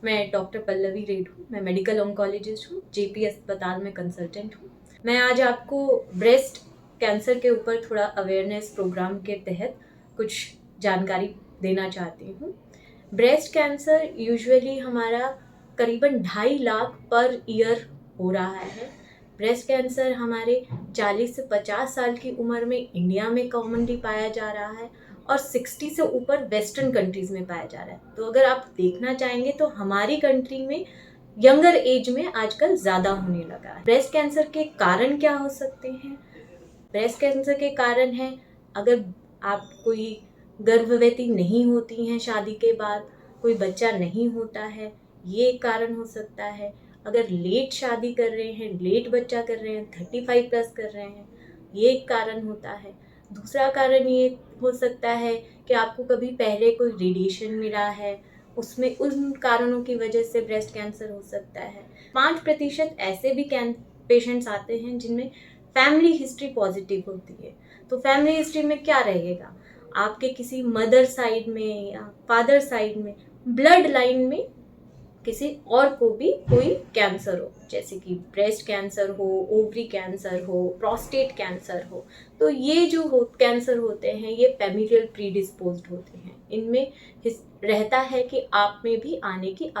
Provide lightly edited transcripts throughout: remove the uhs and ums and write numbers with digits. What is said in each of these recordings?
मैं doctor Pallavi red हूँ। मैं मेडिकल ऑन्कोलॉजिस्ट हूँ, जेपी अस्पताल में कंसल्टेंट हूँ। मैं आज आपको ब्रेस्ट कैंसर के ऊपर थोड़ा अवेयरनेस प्रोग्राम के तहत कुछ जानकारी देना चाहती हूँ। ब्रेस्ट कैंसर यूजुअली हमारा करीबन 2.5 लाख पर ईयर हो रहा है। ब्रेस्ट कैंसर हमारे 40 से 50 साल की उम्र में इंडिया में कॉमनली पाया जा रहा है और 60 से ऊपर वेस्टर्न कंट्रीज में पाया जा रहा है। तो अगर आप देखना चाहेंगे तो हमारी कंट्री में यंगर एज में आजकल ज़्यादा होने लगा है। ब्रेस्ट कैंसर के कारण क्या हो सकते हैं? ब्रेस्ट कैंसर के कारण है अगर आप कोई गर्भवती नहीं होती हैं, शादी के बाद कोई बच्चा नहीं होता है, ये एक कारण हो सकता है। अगर लेट शादी कर रहे हैं, लेट बच्चा कर रहे हैं, 35 प्लस कर रहे हैं, ये एक कारण होता है। दूसरा कारण ये हो सकता है कि आपको कभी पहले कोई रेडिएशन मिला है, उसमें उन कारणों की वजह से ब्रेस्ट कैंसर हो सकता है। 5% ऐसे भी पेशेंट्स आते हैं जिनमें फैमिली हिस्ट्री पॉजिटिव होती है। तो फैमिली हिस्ट्री में क्या रहेगा? आपके किसी मदर साइड में या फादर साइड में, ब्लड लाइन में किसी और को भी कोई कैंसर हो, जैसे कि ब्रेस्ट कैंसर हो, ओवरी कैंसर हो, प्रोस्टेट कैंसर हो, तो ये जो कैंसर होते हैं ये फैमिलियल प्रीडिस्पोज्ड होते हैं। इनमें रहता है कि आप में भी आने की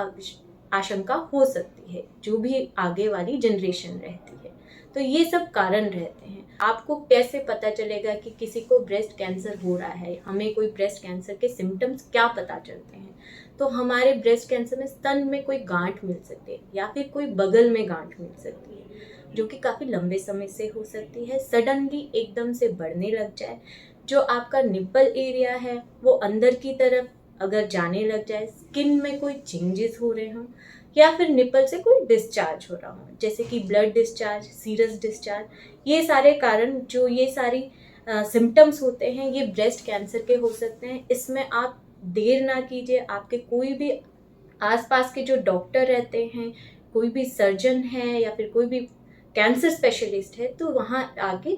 आशंका हो सकती है, जो भी आगे वाली जनरेशन रहती है। तो ये सब कारण रहते हैं। आपको कैसे पता चलेगा कि किसी को ब्रेस्ट कैंसर हो रहा है? हमें कोई ब्रेस्ट कैंसर के सिम्टम्स क्या पता चलते हैं? तो हमारे ब्रेस्ट कैंसर में स्तन में कोई गांठ मिल सकती है या फिर कोई बगल में गांठ मिल सकती है, जो कि काफ़ी लंबे समय से हो सकती है। सडनली एकदम से बढ़ने लग जाए, जो आपका निप्पल एरिया है वो अंदर की तरफ अगर जाने लग जाए, स्किन में कोई चेंजेस हो रहे हों, या फिर निप्पल से कोई डिस्चार्ज हो रहा हो, जैसे कि ब्लड डिस्चार्ज, सीरस डिस्चार्ज, ये सारे कारण, जो ये सारी सिम्टम्स होते हैं, ये ब्रेस्ट कैंसर के हो सकते हैं। इसमें आप देर ना कीजिए। आपके कोई भी आसपास के जो डॉक्टर रहते हैं, कोई भी सर्जन है या फिर कोई भी कैंसर स्पेशलिस्ट है, तो वहाँ आके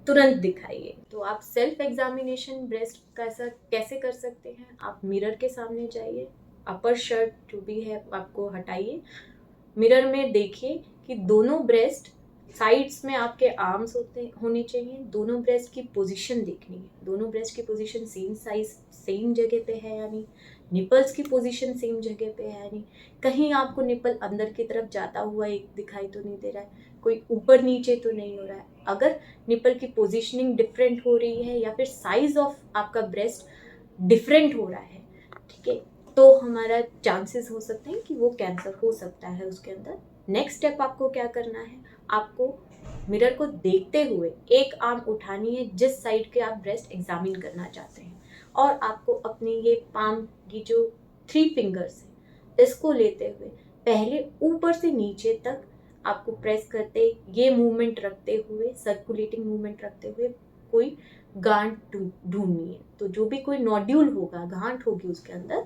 तुरंत दिखाइए। तो आप सेल्फ एग्जामिनेशन ब्रेस्ट का कैसे कर सकते हैं? आप मिरर के सामने जाइए, अपर शर्ट जो भी है आपको हटाइए, मिरर में देखिए कि दोनों ब्रेस्ट साइड्स में आपके आर्म्स होने चाहिए। दोनों ब्रेस्ट की पोजीशन देखनी है, दोनों ब्रेस्ट की पोजीशन सेम साइज, सेम जगह पे है या नहीं, निपल्स की पोजीशन सेम जगह पे है या नहीं, कहीं आपको निपल अंदर की तरफ जाता हुआ एक दिखाई तो नहीं दे रहा है, कोई ऊपर नीचे तो नहीं हो रहा है। अगर निपल की पोजीशनिंग डिफरेंट हो रही है या फिर साइज ऑफ आपका ब्रेस्ट डिफरेंट हो रहा है, ठीक है, तो हमारा चांसेस हो सकते हैं कि वो कैंसर हो सकता है उसके अंदर। नेक्स्ट स्टेप आपको क्या करना है? आपको मिरर को देखते हुए एक आर्म उठानी है जिस साइड के आप ब्रेस्ट एग्जामिन करना चाहते हैं, और आपको अपने ये पाम की जो 3 फिंगर्स है, इसको लेते हुए पहले ऊपर से नीचे तक आपको प्रेस करते, ये मूवमेंट रखते हुए, सर्कुलेटिंग मूवमेंट रखते हुए कोई गांठ ढूंढनी है। तो जो भी कोई नोड्यूल होगा, गांठ होगी उसके अंदर,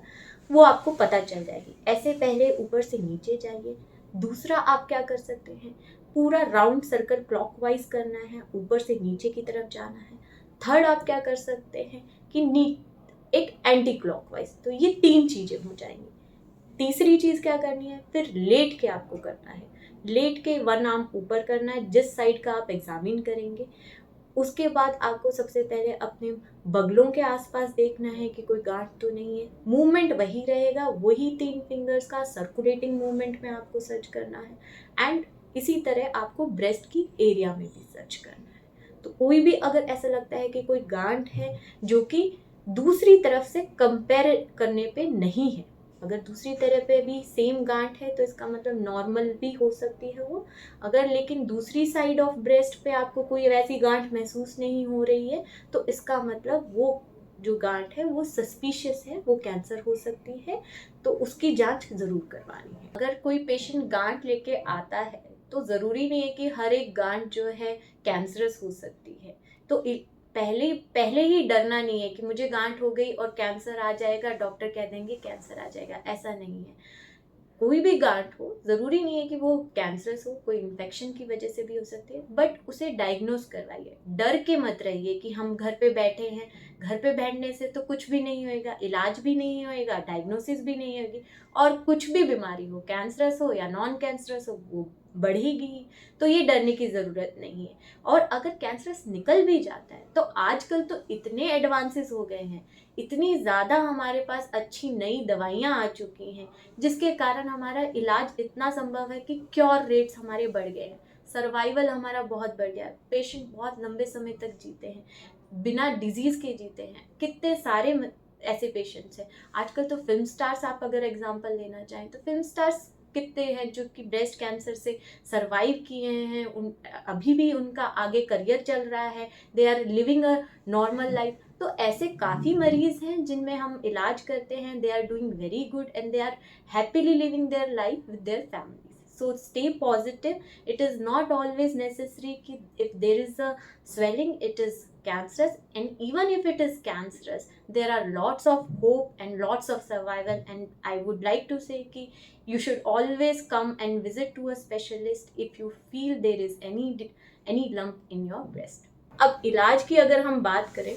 वो आपको पता चल जाएगी। ऐसे पहले ऊपर से नीचे जाइए। दूसरा आप क्या कर सकते हैं, पूरा राउंड सर्कल क्लॉकवाइज करना है, ऊपर से नीचे की तरफ जाना है। थर्ड आप क्या कर सकते हैं कि एक एंटी क्लॉकवाइज। तो ये 3 चीजें हो जाएंगी। तीसरी चीज क्या करनी है, फिर लेट के आपको करना है। लेट के 1 आर्म ऊपर करना है जिस साइड का आप एग्जामिन करेंगे। उसके बाद आपको सबसे पहले अपने बगलों के आसपास देखना है कि कोई गांठ तो नहीं है। मूवमेंट वही रहेगा, वही 3 फिंगर्स का सर्कुलेटिंग मूवमेंट में आपको सर्च करना है। एंड इसी तरह आपको ब्रेस्ट की एरिया में भी सर्च करना है। तो कोई भी अगर ऐसा लगता है कि कोई गांठ है जो कि दूसरी तरफ से कंपेयर करने पे नहीं है, अगर दूसरी तरह पे भी सेम गांठ है तो इसका मतलब नॉर्मल भी हो सकती है वो। अगर लेकिन दूसरी साइड ऑफ ब्रेस्ट पे आपको कोई वैसी गांठ महसूस नहीं हो रही है, तो इसका मतलब वो जो गांठ है वो सस्पिशियस है, वो कैंसर हो सकती है, तो उसकी जांच जरूर करवानी है। अगर कोई पेशेंट गांठ लेके आता है तो ज़रूरी नहीं है कि हर एक गांठ जो है कैंसरस हो सकती है। तो पहले ही डरना नहीं है कि मुझे गांठ हो गई और कैंसर आ जाएगा, डॉक्टर कह देंगे कैंसर आ जाएगा, ऐसा नहीं है। कोई भी गांठ हो, ज़रूरी नहीं है कि वो कैंसरस हो, कोई इन्फेक्शन की वजह से भी हो सकती है, बट उसे डायग्नोस करवाइए। डर के मत रहिए कि हम घर पे बैठे हैं, घर पे बैठने से तो कुछ भी नहीं होएगा, इलाज भी नहीं होएगा, डायग्नोसिस भी नहीं होगी, और कुछ भी बीमारी हो, कैंसरस हो या नॉन कैंसरस हो, वो बढ़ेगी। तो ये डरने की ज़रूरत नहीं है। और अगर कैंसरस निकल भी जाता है तो आजकल तो इतने एडवांसेस हो गए हैं, इतनी ज़्यादा हमारे पास अच्छी नई दवाइयाँ आ चुकी हैं, जिसके कारण हमारा इलाज इतना संभव है कि क्योर रेट्स हमारे बढ़ गए हैं, सर्वाइवल हमारा बहुत बढ़ गया है, पेशेंट बहुत लंबे समय तक जीते हैं, बिना डिजीज़ के जीते हैं। कितने सारे ऐसे पेशेंट्स हैं। आजकल तो फिल्म स्टार्स, आप अगर एग्जांपल लेना चाहें तो फिल्म स्टार्स कितने हैं जो कि ब्रेस्ट कैंसर से सरवाइव किए हैं, अभी भी उनका आगे करियर चल रहा है, they are living a normal life. तो ऐसे काफ़ी मरीज हैं जिनमें हम इलाज करते हैं, they are doing very good and they are happily living their life with their families. So stay positive. It is not always necessary कि if there is a swelling, it is cancerous, and even if it is cancerous, there are lots of hope and lots of survival. And I would like to say कि you should always come and visit to a specialist if you feel there is any lump in your breast. अब इलाज की अगर हम बात करें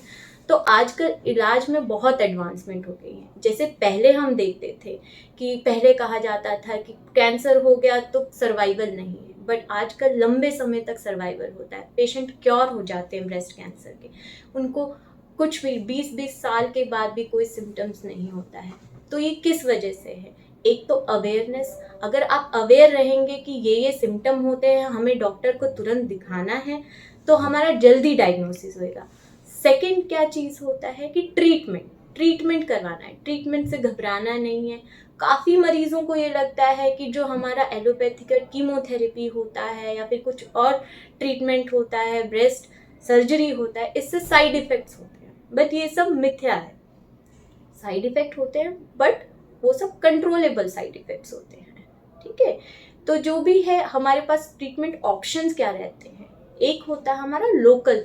तो आजकल इलाज में बहुत एडवांसमेंट हो गई है। जैसे पहले हम देखते थे कि पहले कहा जाता था कि कैंसर हो गया तो सर्वाइवल नहीं है, बट आजकल लंबे समय तक सर्वाइवल होता है, पेशेंट क्योर हो जाते हैं ब्रेस्ट कैंसर के, उनको कुछ भी 20-20 साल के बाद भी कोई सिम्टम्स नहीं होता है। तो ये किस वजह से है? एक तो अवेयरनेस, अगर आप अवेयर रहेंगे कि ये सिम्टम होते हैं, हमें डॉक्टर को तुरंत दिखाना है, तो हमारा जल्दी डायग्नोसिस होएगा। सेकंड क्या चीज़ होता है कि ट्रीटमेंट करवाना है, ट्रीटमेंट से घबराना नहीं है। काफ़ी मरीजों को ये लगता है कि जो हमारा एलोपैथी का कीमोथेरेपी होता है या फिर कुछ और ट्रीटमेंट होता है, ब्रेस्ट सर्जरी होता है, इससे साइड इफ़ेक्ट्स होते हैं, बट ये सब मिथ्या है। साइड इफ़ेक्ट होते हैं बट वो सब कंट्रोलेबल साइड इफ़ेक्ट्स होते हैं, ठीक है। तो जो भी है, हमारे पास ट्रीटमेंट ऑप्शंस क्या रहते हैं? एक होता है हमारा लोकल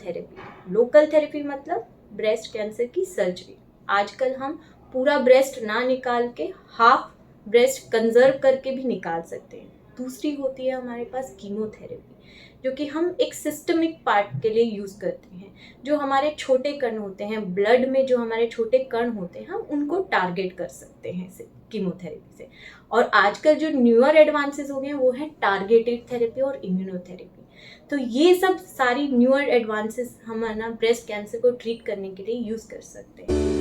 थेरेपी मतलब ब्रेस्ट कैंसर की सर्जरी। आजकल हम पूरा ब्रेस्ट ना निकाल के हाफ ब्रेस्ट कंजर्व करके भी निकाल सकते हैं। दूसरी होती है हमारे पास कीमोथेरेपी, जो कि हम एक सिस्टमिक पार्ट के लिए यूज़ करते हैं। जो हमारे छोटे कण होते हैं ब्लड में, जो हमारे छोटे कण होते हैं, हम उनको टारगेट कर सकते हैं कीमोथेरेपी से। और आजकल जो न्यूअर एडवांसेस हो गए हैं वो है टारगेटेड थेरेपी और इम्यूनोथेरेपी। तो ये सब सारी न्यूअर एडवांसेस हम ना ब्रेस्ट कैंसर को ट्रीट करने के लिए यूज़ कर सकते हैं।